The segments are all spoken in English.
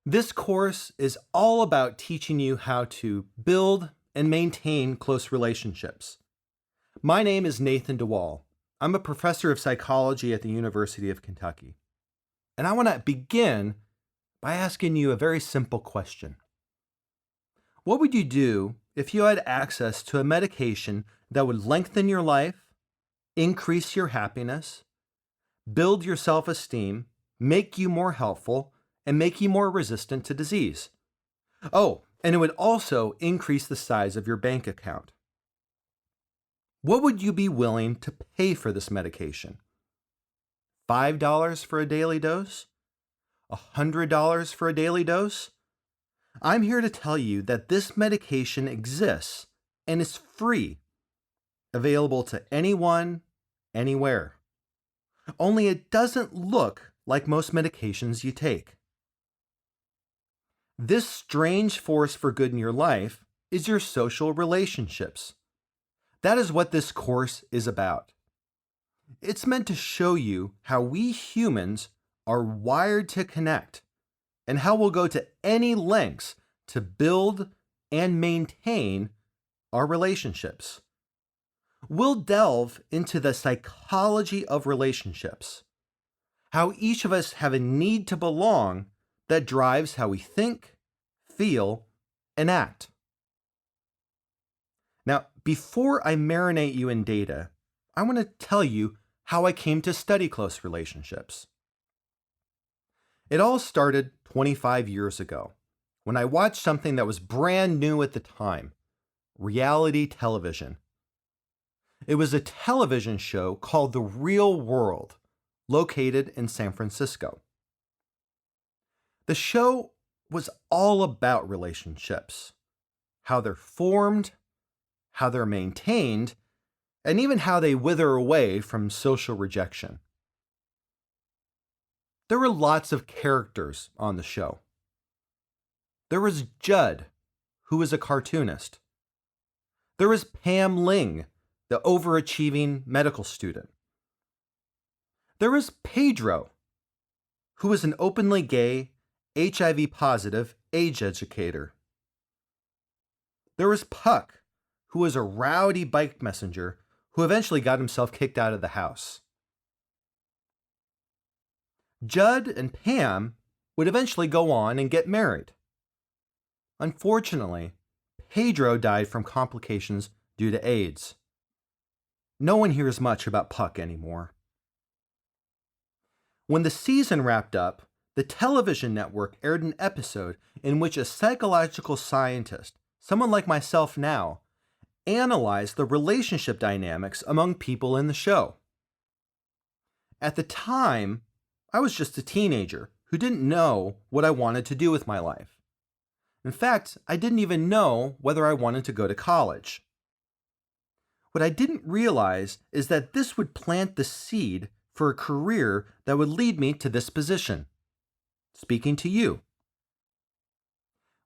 This course is all about teaching you how to build and maintain close relationships. My name is Nathan DeWall. I'm a professor of psychology at the University of Kentucky. And I want to begin by asking you a very simple question. What would you do if you had access to a medication that would lengthen your life, increase your happiness, build your self-esteem, make you more helpful, and make you more resistant to disease? Oh, and it would also increase the size of your bank account. What would you be willing to pay for this medication? $5 for a daily dose? $100 for a daily dose? I'm here to tell you that this medication exists and is free, available to anyone, anywhere. Only it doesn't look like most medications you take. This strange force for good in your life is your social relationships. That is what this course is about. It's meant to show you how we humans are wired to connect and how we'll go to any lengths to build and maintain our relationships. We'll delve into the psychology of relationships, how each of us have a need to belong that drives how we think, feel, and act. Now, before I marinate you in data, I want to tell you how I came to study close relationships. It all started 25 years ago when I watched something that was brand new at the time, reality television. It was a television show called The Real World, located in San Francisco. The show was all about relationships, how they're formed, how they're maintained, and even how they wither away from social rejection. There were lots of characters on the show. There was Judd, who was a cartoonist. There was Pam Ling, the overachieving medical student. There was Pedro, who was an openly gay, HIV-positive age educator. There was Puck, who was a rowdy bike messenger who eventually got himself kicked out of the house. Judd and Pam would eventually go on and get married. Unfortunately, Pedro died from complications due to AIDS. No one hears much about Puck anymore. When the season wrapped up, the television network aired an episode in which a psychological scientist, someone like myself now, analyzed the relationship dynamics among people in the show. At the time, I was just a teenager who didn't know what I wanted to do with my life. In fact, I didn't even know whether I wanted to go to college. What I didn't realize is that this would plant the seed for a career that would lead me to this position, speaking to you.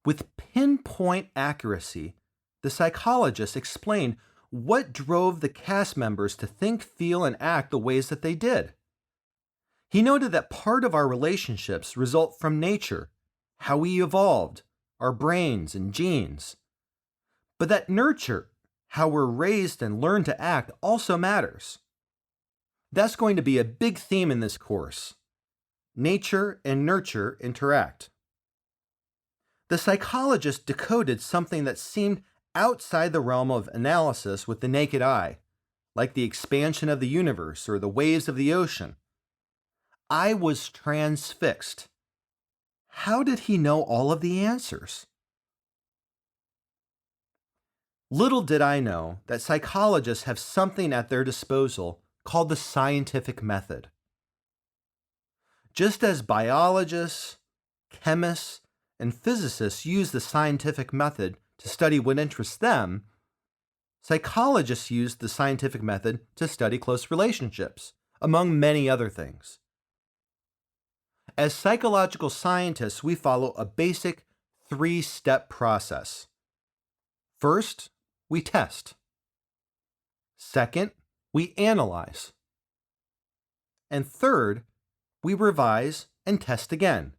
With pinpoint accuracy, the psychologist explained what drove the cast members to think, feel, and act the ways that they did. He noted that part of our relationships result from nature, how we evolved, our brains and genes. But that nurture, how we're raised and learn to act, also matters. That's going to be a big theme in this course. Nature and nurture interact. The psychologist decoded something that seemed outside the realm of analysis with the naked eye, like the expansion of the universe or the waves of the ocean. I was transfixed. How did he know all of the answers? Little did I know that psychologists have something at their disposal called the scientific method. Just as biologists, chemists, and physicists use the scientific method to study what interests them, psychologists use the scientific method to study close relationships, among many other things. As psychological scientists, we follow a basic three-step process. First, we test. Second, we analyze. And third, we revise and test again.